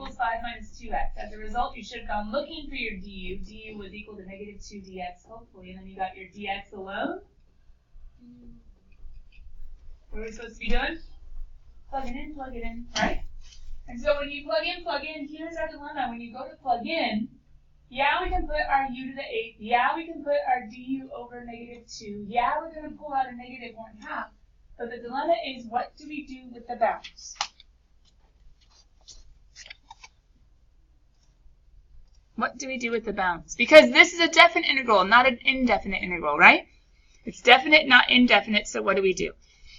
equals 5 minus 2x. As a result, you should have gone looking for your du. Du was equal to negative 2 dx, hopefully, and then you got your dx alone. What are we supposed to be doing? Plug it in, right? And so when you plug in, here's our dilemma. When you go to plug in, yeah, we can put our u to the 8th. Yeah, we can put our du over negative 2. Yeah, we're going to pull out a negative 1/2. But the dilemma is, what do we do with the bounds? What do we do with the bounds? Because this is a definite integral, not an indefinite integral, right? It's definite, not indefinite, so what do we do?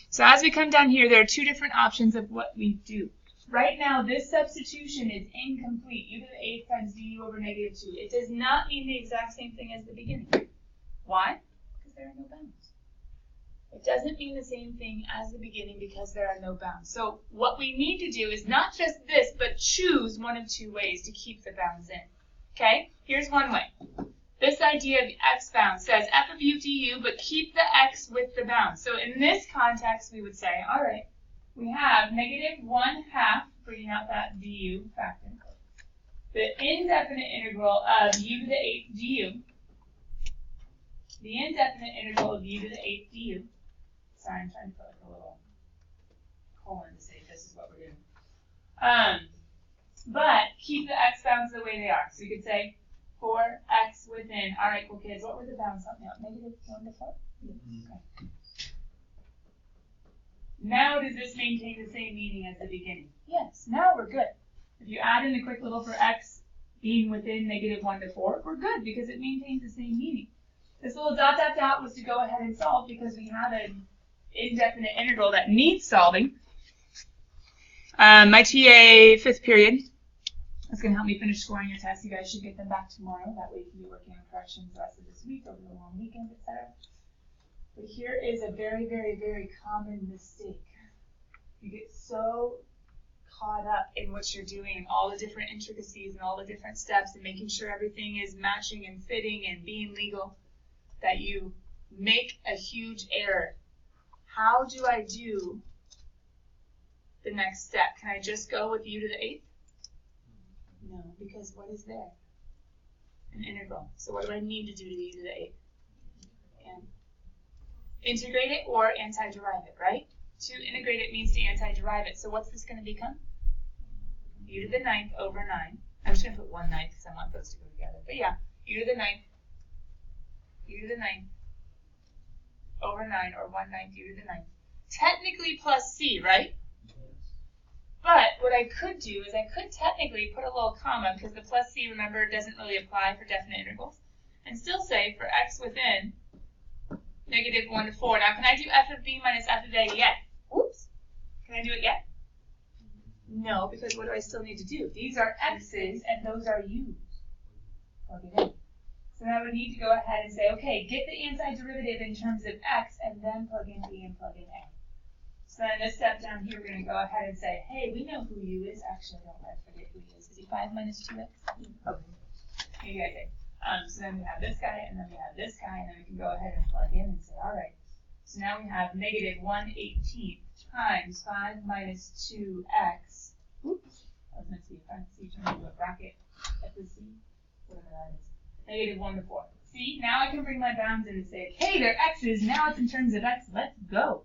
So as we come down here, there are two different options of what we do. Right now, this substitution is incomplete. U to the 8th times du over negative 2. It does not mean the exact same thing as the beginning. Why? Because there are no bounds. It doesn't mean the same thing as the beginning because there are no bounds. So what we need to do is not just this, but choose one of two ways to keep the bounds in. Okay? Here's one way. This idea of x bound says f of u du, but keep the x with the bound. So in this context, we would say, all right, we have negative 1/2, bringing out that du factor. The indefinite integral of u to the 8th du. The indefinite integral of u to the 8th du. Sorry, I'm trying to put like a little colon to say this is what we're doing. But keep the x bounds the way they are. So you could say 4x within. All right, cool kids. What were the bounds? Help me out. Negative 1 to 4? Okay. Now does this maintain the same meaning as the beginning? Yes. Now we're good. If you add in a quick little for x being within negative 1 to 4, we're good because it maintains the same meaning. This little dot, dot, dot was to go ahead and solve because we have an indefinite integral that needs solving. My TA 5th period is going to help me finish scoring your tests. You guys should get them back tomorrow. That way you can be working on corrections the rest of this week, over the long weekend, etc. But here is a very, very, very common mistake. You get so caught up in what you're doing, all the different intricacies and all the different steps and making sure everything is matching and fitting and being legal that you make a huge error. How do I do the next step? Can I just go with u to the 8th? No, because what is there? An integral. So what do I need to do to the u to the 8th? And integrate it or anti-derive it, right? To integrate it means to anti-derive it. So what's this going to become? U to the 9th over 9. I'm just going to put 1/9 because I want those to go together. But yeah, u to the 9th. U to the 9th over 9, or 1/9 u to the 9th. Technically plus c, right? But what I could do is I could technically put a little comma, because the plus c, remember, doesn't really apply for definite integrals, and still say for x within negative 1 to 4. Now, can I do f of b minus f of a yet? Oops. Can I do it yet? No, because what do I still need to do? These are x's, and those are u's. Plug it in. So now we need to go ahead and say, okay, get the antiderivative in terms of x, and then plug in b and plug in a. So then this step down here, we're going to go ahead and say, hey, we know who u is. Actually, don't let forget who he is. Is he 5 minus 2x? Okay. You guys say. So then we have this guy, and then we have this guy, and then we can go ahead and plug in and say, all right. So now we have negative 1/18 times 5 minus 2x. Oops. I was meant to be a parenthesis turned into a bracket. FC, whatever that is. Negative 1 to 4. See, now I can bring my bounds in and say, hey, they're x's. Now it's in terms of x. Let's go.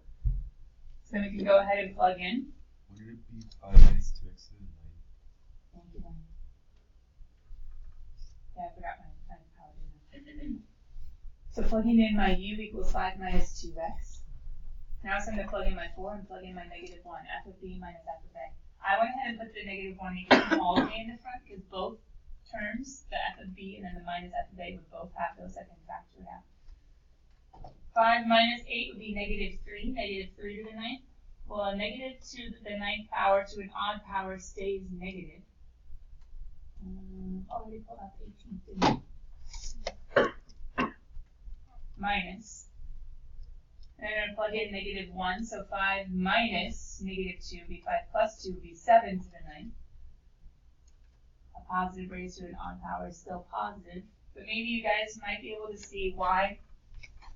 So then we can go ahead and plug in. Would it be 5 minus 2x to the 9? Thank you, Ryan. Yeah, I forgot my power, didn't I? So plugging in my u equals 5 minus 2x. Now it's time to plug in my 4 and plug in my negative 1, f of b minus f of a. I went ahead and put the negative 1 equals all the way in the front because both terms, the f of b and then the minus f of a, would both have those I can factor out. 5 minus 8 would be negative 3. Negative 3 to the 9th. Well, a negative 2 to the 9th power to an odd power stays negative. Already pulled out the 18th, didn't I? Minus. And I'm going to plug in negative 1. So 5 minus negative 2 would be 5 plus 2 would be 7 to the 9th. A positive raised to an odd power is still positive. But maybe you guys might be able to see why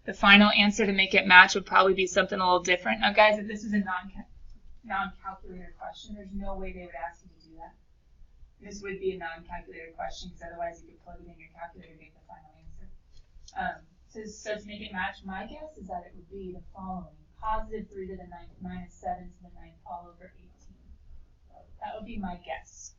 the final answer to make it match would probably be something a little different. Now, guys, if this is a non-calculator question, there's no way they would ask you to do that. This would be a non-calculator question because otherwise you could plug it in your calculator to get the final answer. So to make it match, my guess is that it would be the following. Positive 3 to the 9th minus 7 to the 9th all over 18. That would be my guess.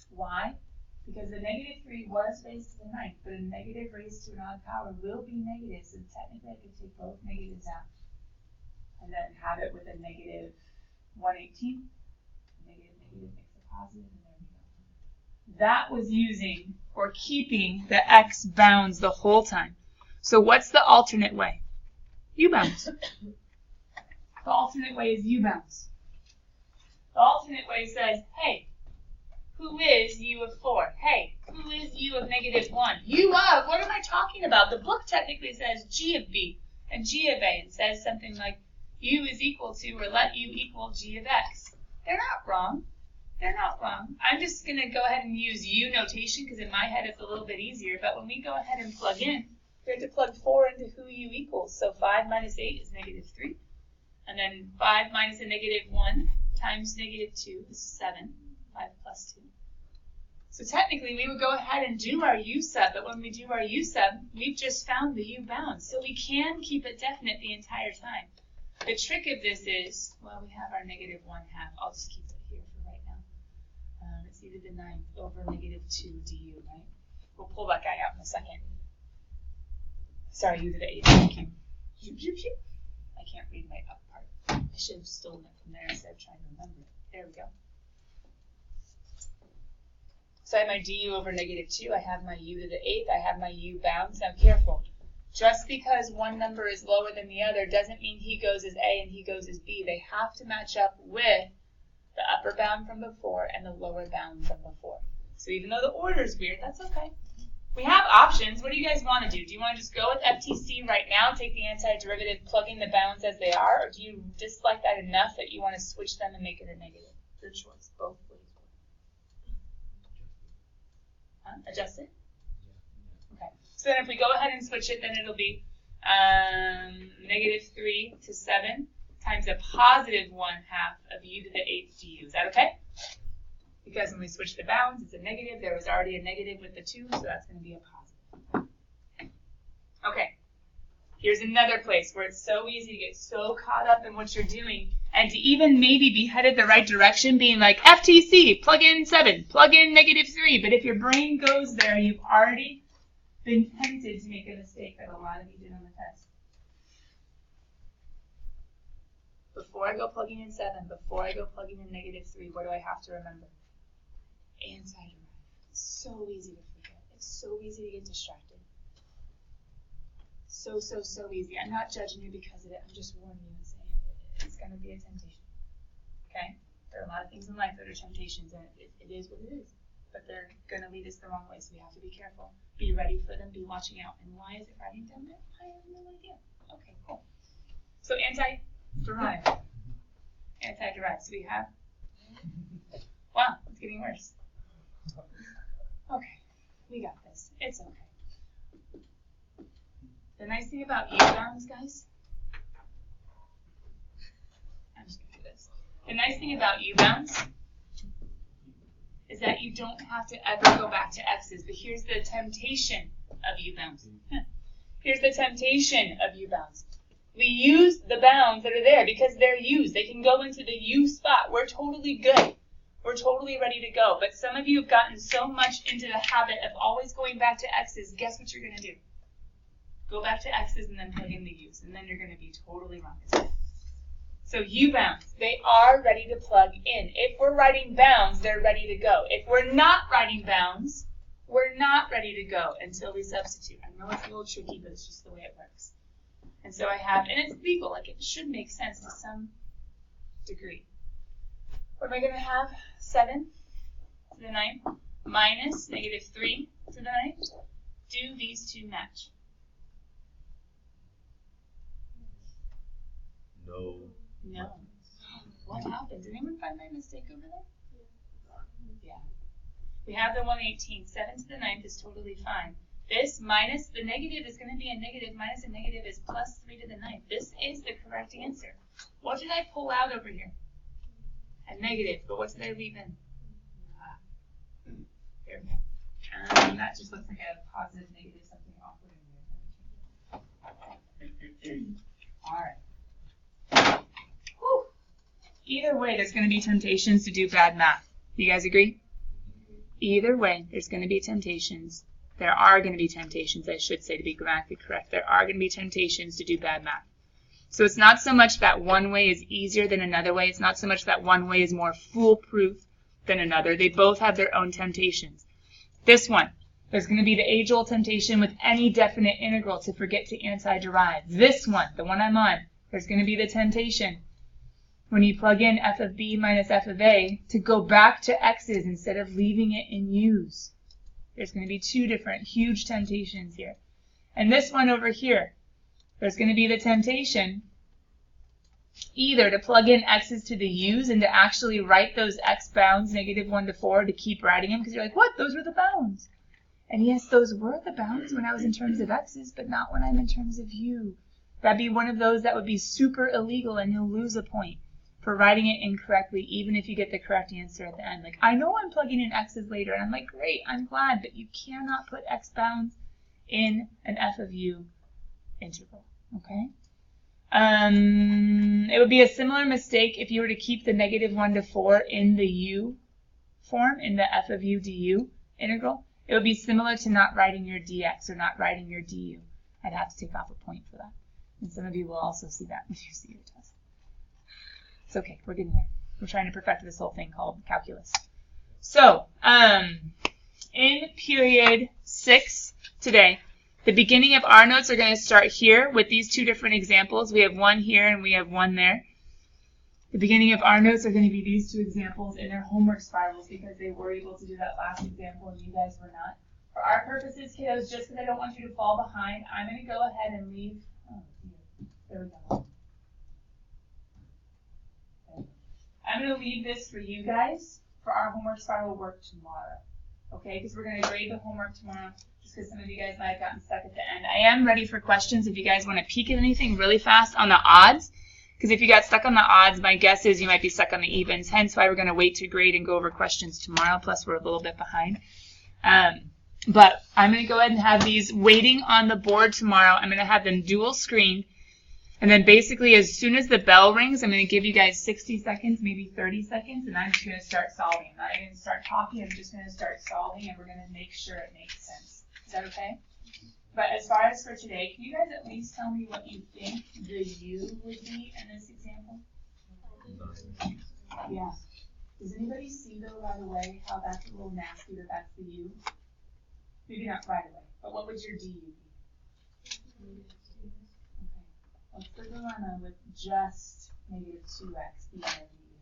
Why? Because the negative 3 was raised to the 9th, but a negative raised to an odd power will be negative, so technically I could take both negatives out. And then have it with a negative 1/18. Negative makes a positive, and there we go. That was using or keeping the x bounds the whole time. So what's the alternate way? U-bounds. The alternate way is U-bounds. The alternate way says, hey, who is u of 4? Hey, who is u of -1? U of, what am I talking about? The book technically says g of b and g of a and says something like u is equal to or let u equal g of x. They're not wrong. They're not wrong. I'm just going to go ahead and use u notation because in my head it's a little bit easier. But when we go ahead and plug in, we have to plug 4 into who u equals. So 5 minus 8 is -3. And then 5 minus a -1 times -2 is 7. 5 plus 2. So technically we would go ahead and do our u sub. But when we do our u sub, we've just found the u bounds. So we can keep it definite the entire time. The trick of this is, well, we have our -1/2. I'll just keep it here for right now. It's e to the 9th over -2 du, right? We'll pull that guy out in a second. Sorry, u to the 8th. Thank you. I can't read my up part. I should have stolen it from there instead of trying to remember it. There we go. So I have my du over -2. I have my u to the 8th. I have my u bounds. Now careful. Just because one number is lower than the other doesn't mean he goes as A and he goes as B. They have to match up with the upper bound from before and the lower bound from before. So even though the order is weird, that's okay. We have options. What do you guys want to do? Do you want to just go with FTC right now, take the antiderivative, plug in the bounds as they are, or do you dislike that enough that you want to switch them and make it a negative? Your choice. Both ways. Adjust it? Okay. So then if we go ahead and switch it, then it'll be -3 to 7 times a +1/2 of u to the 8th du. Is that okay? Because when we switch the bounds, it's a negative. There was already a negative with the 2, so that's going to be a positive. Okay. Here's another place where it's so easy to get so caught up in what you're doing and to even maybe be headed the right direction, being like, FTC, plug in 7, plug in -3. But if your brain goes there, you've already been tempted to make a mistake that a lot of you did on the test. Before I go plugging in 7, before I go plugging in -3, what do I have to remember? Antiderivative. It's so easy to forget. It's so easy to get distracted. So easy. I'm not judging you because of it. I'm just warning you and saying it's going to be a temptation. Okay? There are a lot of things in life that are temptations, and it is what it is. But they're going to lead us the wrong way, so we have to be careful. Be ready for them. Be watching out. And why is it writing down there? I have no idea. Okay, cool. So anti-derived. Anti-derived. So we have... Wow, it's getting worse. Okay, we got this. It's okay. The nice thing about U-bounds, guys... I'm just going to do this. The nice thing about U-bounds is that you don't have to ever go back to x's. But here's the temptation of U-bounds. Here's the temptation of U-bounds. We use the bounds that are there because they're used. They can go into the U spot. We're totally good. We're totally ready to go. But some of you have gotten so much into the habit of always going back to x's. Guess what you're going to do? Go back to x's and then plug in the u's. And then you're going to be totally wrong. So U-bounds, they are ready to plug in. If we're writing bounds, they're ready to go. If we're not writing bounds, we're not ready to go until we substitute. I know it's a little tricky, but it's just the way it works. And so I have, and it's legal, like it should make sense to some degree. What am I going to have? 7 to the 9th minus -3 to the 9th. Do these two match? No. No. What happened? Did anyone find my mistake over there? Yeah. We have the 1/18. 7 to the 9th is totally fine. This minus the negative is going to be a negative. Minus a negative is +3 to the 9th. This is the correct answer. What did I pull out over here? A negative. But what did I leave in? There we go. That just looks like a positive, negative, something awkward in there. All right. Whew. Either way, there's going to be temptations to do bad math. You guys agree? Either way, there's going to be temptations. There are going to be temptations, I should say, to be grammatically correct. There are going to be temptations to do bad math. So it's not so much that one way is easier than another way. It's not so much that one way is more foolproof than another. They both have their own temptations. This one, there's going to be the age-old temptation with any definite integral to forget to anti-derive. This one, the one I'm on, there's going to be the temptation when you plug in f of b minus f of a to go back to x's instead of leaving it in u's. There's going to be two different huge temptations here. And this one over here, there's going to be the temptation either to plug in x's to the u's and to actually write those x bounds, -1 to 4, to keep writing them, because you're like, what? Those were the bounds. And yes, those were the bounds when I was in terms of x's, but not when I'm in terms of u. That'd be one of those that would be super illegal, and you'll lose a point for writing it incorrectly, even if you get the correct answer at the end. Like, I know I'm plugging in x's later, and I'm like, great, I'm glad, but you cannot put x bounds in an f of u integral, okay? It would be a similar mistake if you were to keep the -1 to 4 in the u form, in the f of u du integral. It would be similar to not writing your dx or not writing your du. I'd have to take off a point for that. And some of you will also see that when you see your test. It's okay, we're getting there. We're trying to perfect this whole thing called calculus. So, in period 6 today, the beginning of our notes are going to start here with these two different examples. We have one here and we have one there. The beginning of our notes are going to be these two examples in their homework spirals because they were able to do that last example and you guys were not. For our purposes, kiddos, just because I don't want you to fall behind, I'm going to go ahead and leave. Oh, there we go. I'm going to leave this for you guys for our homework spiral work tomorrow. Okay, because we're going to grade the homework tomorrow just because some of you guys might have gotten stuck at the end. I am ready for questions if you guys want to peek at anything really fast on the odds. Because if you got stuck on the odds, my guess is you might be stuck on the evens. Hence why we're going to wait to grade and go over questions tomorrow. Plus, we're a little bit behind. But I'm going to go ahead and have these waiting on the board tomorrow. I'm going to have them dual screen. And then basically, as soon as the bell rings, I'm going to give you guys 60 seconds, maybe 30 seconds, and I'm just going to start solving. I'm not going to start talking. I'm just going to start solving, and we're going to make sure it makes sense. Is that okay? But as far as for today, can you guys at least tell me what you think the U would be in this example? Yeah. Does anybody see, though, right away, how that's a little nasty that that's the U? Maybe not right away, but what would your DU be? Okay. What's the dilemma with just -2x being a DU?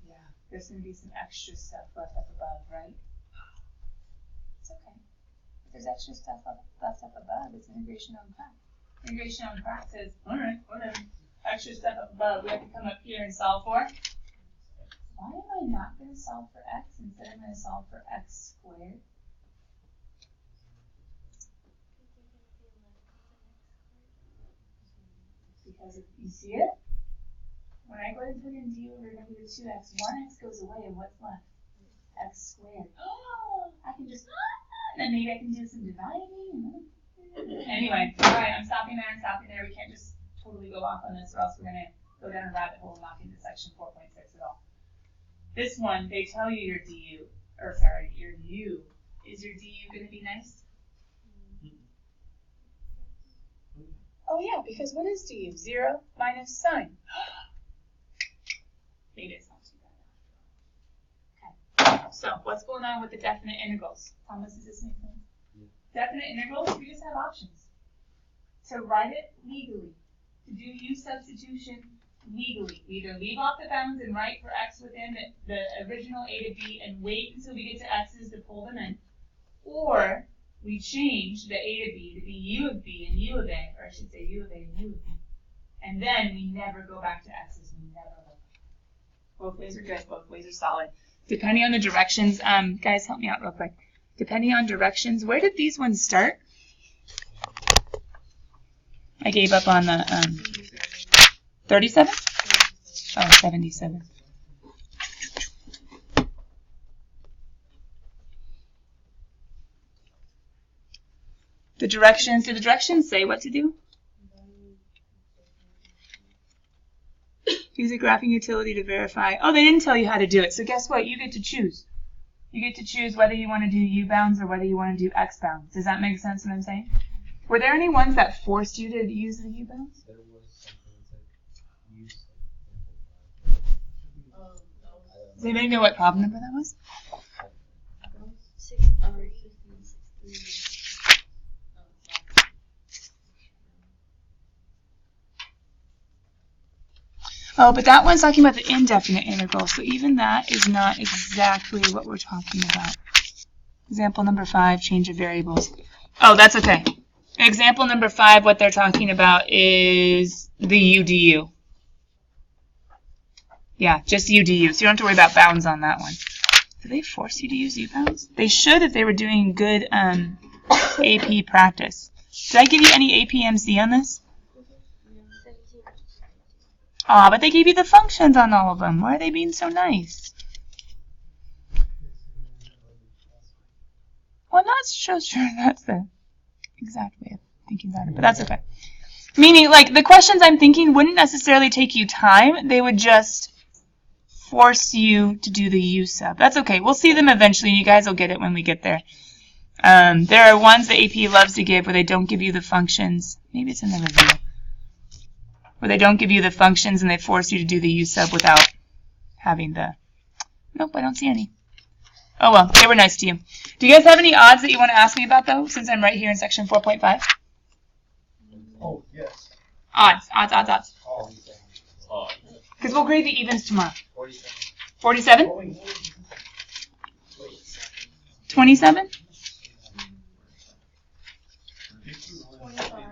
Yeah, there's going to be some extra stuff left up above, right? It's okay. If there's extra stuff left up above, it's integration on crack. Integration on crack says, all right, whatever. Extra stuff up above, we have to come up here and solve for. Why am I not going to solve for x? Instead, I'm going to solve for x squared. Because if you see it, when I go ahead and put in d over -2x, 1x goes away, and what's left? X squared. Oh, I can just, and then maybe I can do some dividing. Anyway, all right, I'm stopping there. We can't just totally go off on this, or else we're going to go down a rabbit hole and knock into section 4.6 at all. This one, they tell you your du, or sorry, your u. Is your du going to be nice? Oh yeah, because what is du? 0 minus sine. Maybe it's not too bad. Okay. So what's going on with the definite integrals? Thomas, does this make sense? Yeah. Definite integrals, we just have options. To write it legally, to do u substitution legally. We either leave off the bounds and write for x within the original a to b and wait until we get to x's to pull them in, or we change the a to b to be u of b and u of a, or I should say u of a and u of b. And then we never go back to x's. We never go back. Both ways are good. Both ways are solid. Depending on the directions, guys, help me out real quick. Depending on directions, where did these ones start? I gave up on the 37? Oh, 77. The directions, did the directions say what to do? Use a graphing utility to verify. Oh, they didn't tell you how to do it. So guess what? You get to choose. You get to choose whether you want to do U-bounds or whether you want to do X-bounds. Does that make sense what I'm saying? Were there any ones that forced you to use the U-bounds? There was something like use Does anybody know what problem number that was? 16. Oh, but that one's talking about the indefinite integral, so even that is not exactly what we're talking about. Example number 5, change of variables. Oh, that's okay. Example number 5, what they're talking about is the UDU. Yeah, just UDU, so you don't have to worry about bounds on that one. Do they force you to use U-bounds? They should if they were doing good AP practice. Did I give you any AP MC on this? Aw, but they gave you the functions on all of them. Why are they being so nice? Well, I'm not so sure that's the exact way of thinking about it, but that's okay. Meaning, like, the questions I'm thinking wouldn't necessarily take you time. They would just force you to do the U sub. That's okay. We'll see them eventually. You guys will get it when we get there. There are ones the AP loves to give where they don't give you the functions. Maybe it's in the review. Where they don't give you the functions and they force you to do the U sub without having the... Nope, I don't see any. Oh well, they were nice to you. Do you guys have any odds that you want to ask me about, though, since I'm right here in section 4.5? Oh, yes. Odds. Oh, Because we'll grade the evens tomorrow. 47. 47? 27? 25.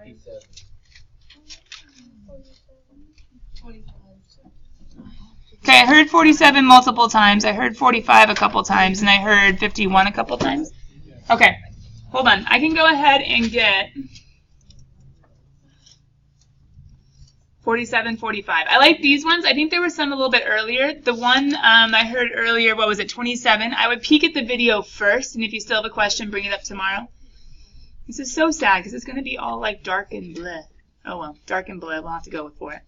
Okay, I heard 47 multiple times, I heard 45 a couple times, and I heard 51 a couple times. Okay, hold on. I can go ahead and get 47, 45. I like these ones. I think there were some a little bit earlier. The one I heard earlier, what was it, 27? I would peek at the video first, and if you still have a question, bring it up tomorrow. This is so sad, because it's going to be all like dark and bleh. Oh well, dark and bleh, we'll have to go with for it.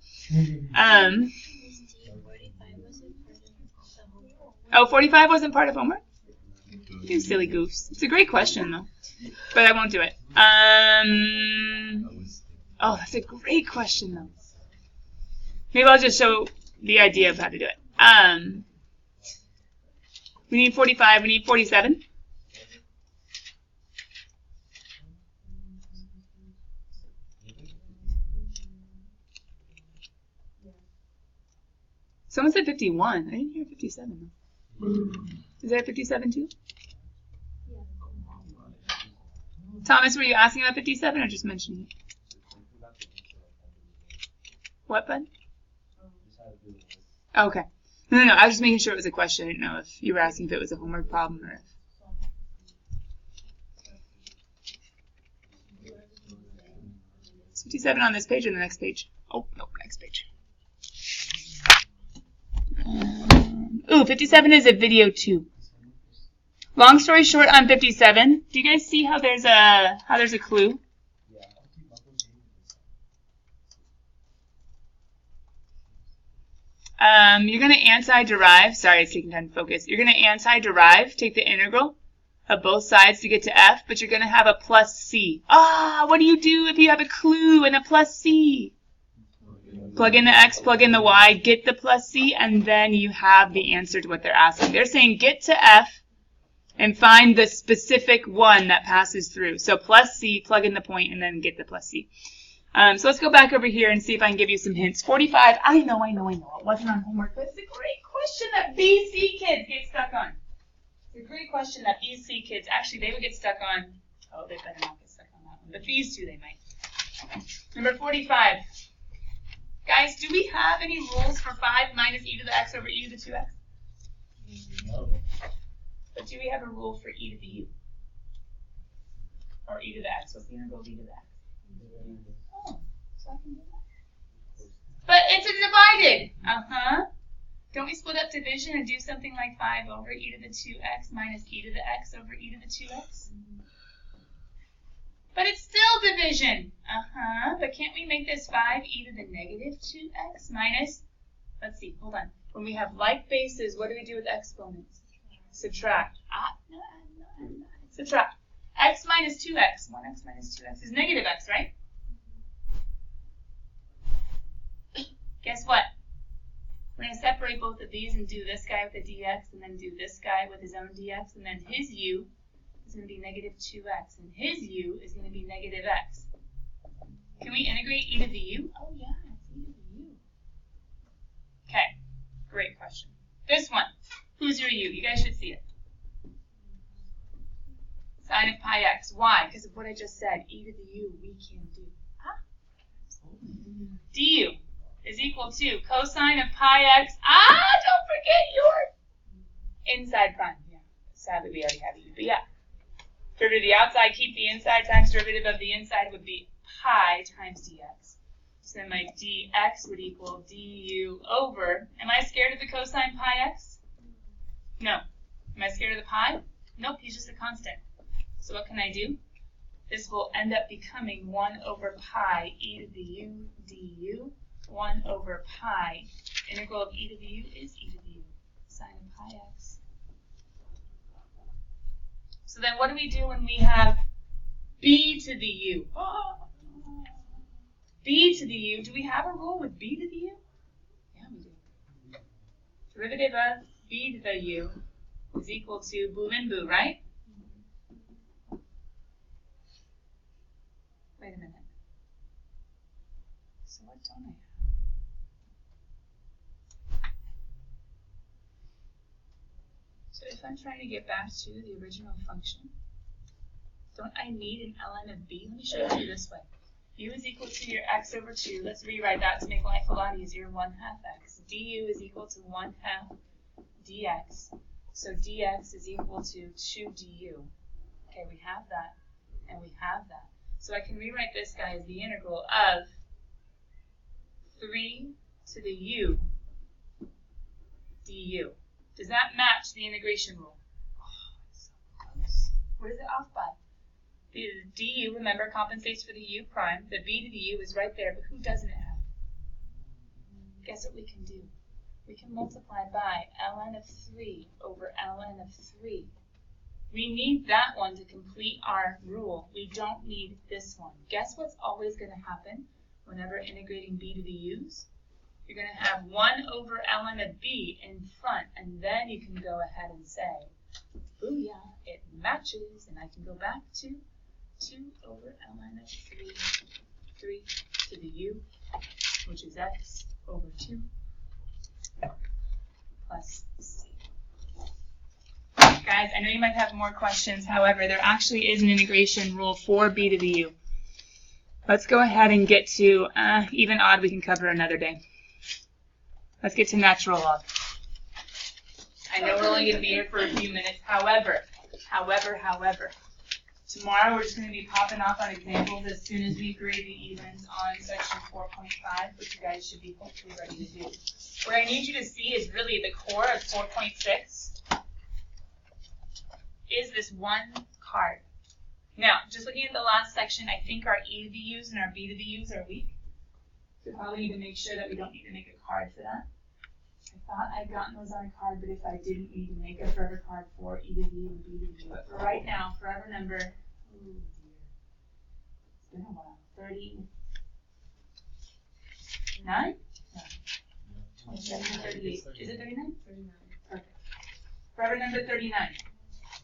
45 wasn't part of homework? You silly goofs. It's a great question, though. But I won't do it. Oh, that's a great question, though. Maybe I'll just show the idea of how to do it. We need 45. We need 47. Someone said 51. I didn't hear 57, though. Is there a 57 too? Thomas, were you asking about 57 or just mentioning it? What, bud? Oh, okay. No, I was just making sure it was a question. I didn't know if you were asking if it was a homework problem or if... It's 57 on this page or the next page? Oh, nope, next page. Ooh, 57 is a video too. Long story short on 57, do you guys see how there's a clue? You're going to anti-derive. Sorry, it's taking time to focus. You're going to anti-derive, take the integral of both sides to get to f, but you're going to have a plus c. What do you do if you have a clue and a plus c? Plug in the x, plug in the y, get the plus c, and then you have the answer to what they're asking. They're saying get to f and find the specific one that passes through. So plus c, plug in the point, and then get the plus c. So let's go back over here and see if I can give you some hints. 45, I know. It wasn't on homework, but it's a great question that BC kids get stuck on. It's a great question that BC kids, actually, they would get stuck on. Oh, they better not get stuck on that one. But these two, they might. Number 45. Guys, do we have any rules for 5 minus e to the x over e to the 2x? No. But do we have a rule for e to the u? Or e to the x? What's the integral of e to the x? Oh, so I can do that. But it's a divided. Don't we split up division and do something like 5 over e to the 2x minus e to the x over e to the 2x? But it's still division. But can't we make this 5e to the negative 2x minus, let's see, hold on. When we have like bases, what do we do with exponents? Subtract. No. Subtract. X minus 2x. 1x minus 2x is negative x, right? Guess what? We're going to separate both of these and do this guy with a dx, and then do this guy with his own dx, and then his u is going to be negative 2x, and his u is going to be negative x. Can we integrate e to the u? Oh, yeah, it's e to the u. Okay, great question. This one, who's your u? You guys should see it. Sine of pi x. Why? Because of what I just said. E to the u, we can do. Du is equal to cosine of pi x. Don't forget your inside prime. Yeah, sadly we already have u, but yeah. Derivative of the outside, keep the inside, times derivative of the inside would be pi times dx. So then my dx would equal du over, am I scared of the cosine pi x? No. Am I scared of the pi? Nope, he's just a constant. So what can I do? This will end up becoming 1 over pi e to the u du. 1 over pi, integral of e to the u is e to the u, sine of pi x. So then what do we do when we have b to the u? B to the u, do we have a rule with b to the u? Yeah, we do. Derivative of b to the u is equal to boo and boo, right? Wait a minute. So what don't I have? So if I'm trying to get back to the original function, don't I need an ln of b? Let me show it to you this way. U is equal to your x over 2. Let's rewrite that to make life a lot easier. 1/2 x. Du is equal to 1/2 dx. So dx is equal to 2 du. Okay, we have that, and we have that. So I can rewrite this guy as the integral of 3 to the u du. Does that match the integration rule? Oh, it's so close. What is it off by? The du, remember, compensates for the u prime. The b to the u is right there, but who doesn't it have? Guess what we can do? We can multiply by ln of 3 over ln of 3. We need that one to complete our rule. We don't need this one. Guess what's always going to happen whenever integrating b to the u's? You're going to have 1 over ln of b in front, and then you can go ahead and say, booyah, it matches, and I can go back to 2 over ln of 3 to the u, which is x over 2 plus c. Guys, I know you might have more questions. However, there actually is an integration rule for b to the u. Let's go ahead and get to even odd we can cover another day. Let's get to natural log. I know we're only going to be here for a few minutes. However, tomorrow we're just going to be popping off on examples as soon as we grade the evens on section 4.5, which you guys should be hopefully ready to do. What I need you to see is really the core of 4.6 is this one card. Now, just looking at the last section, I think our E to the U's and our B to the U's are weak. So we probably need to make sure that we don't need to make a card for that. I thought I'd gotten those on a card, but if I didn't, we need to make a forever card for E to the U and B to the U. But for right now, forever number, oh dear, it's been a while, 39? No. 27, 38. Is it 39? 39. Perfect. Forever number 39.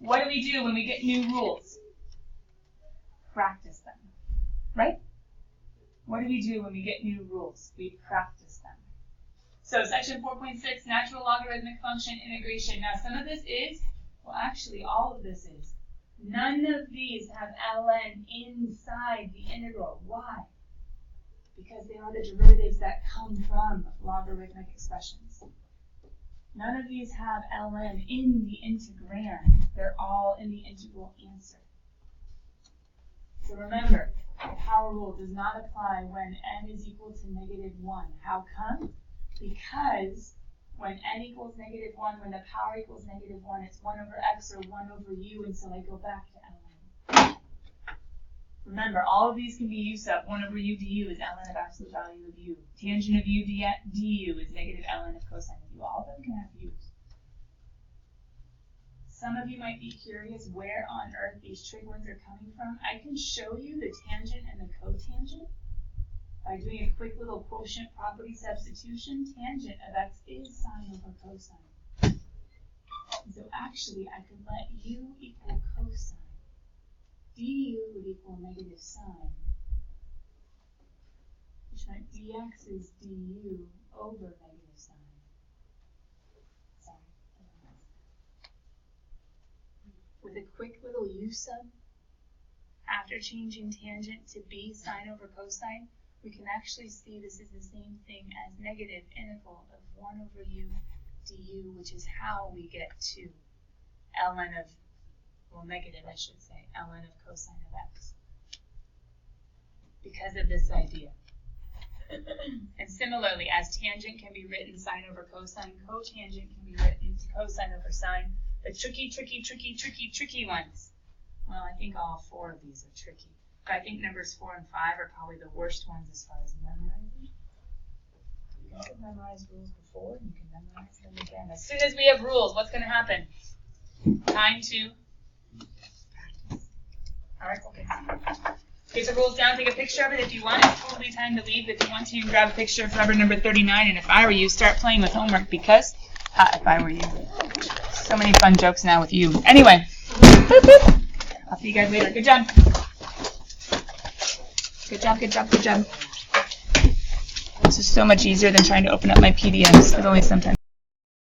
What do we do when we get new rules? Practice them, right? What do we do when we get new rules? We practice them. So section 4.6, natural logarithmic function integration. Now some of this is, well actually all of this is. None of these have ln inside the integral. Why? Because they are the derivatives that come from logarithmic expressions. None of these have ln in the integrand. They're all in the integral answer. So remember, the power rule does not apply when n is equal to -1. How come? Because when n equals -1, when the power equals -1, it's 1 over x or 1 over u, and so I go back to ln. Remember, all of these can be u sub 1 over u du is ln of absolute value of u. Tangent of u du is negative ln of cosine of u. All of them can have u's. Some of you might be curious where on earth these trig ones are coming from. I can show you the tangent and the cotangent by doing a quick little quotient property substitution. Tangent of x is sine over cosine. So actually, I could let u equal cosine. Du would equal negative sine, which meant dx is du over negative sine. Sorry. With a quick little u sub, after changing tangent to b sine over cosine, we can actually see this is the same thing as negative integral of 1 over u du, which is how we get to ln of, well, negative, I should say, ln of cosine of x, because of this idea. And similarly, as tangent can be written sine over cosine, cotangent can be written cosine over sine. The tricky ones. Well, I think all 4 of these are tricky. But I think numbers 4 and 5 are probably the worst ones as far as memorizing. You guys have memorized rules before, and you can memorize them again. As soon as we have rules, what's going to happen? Time to practice. All right, okay. Get the rules down, take a picture of it if you want. It's totally time to leave. If you want to, you can grab a picture of rubber number 39. And if I were you, start playing with homework because, if I were you. So many fun jokes now with you. Anyway, boop, boop. I'll see you guys later. Good job. Good job, good job, good job. This is so much easier than trying to open up my PDFs. It always sometimes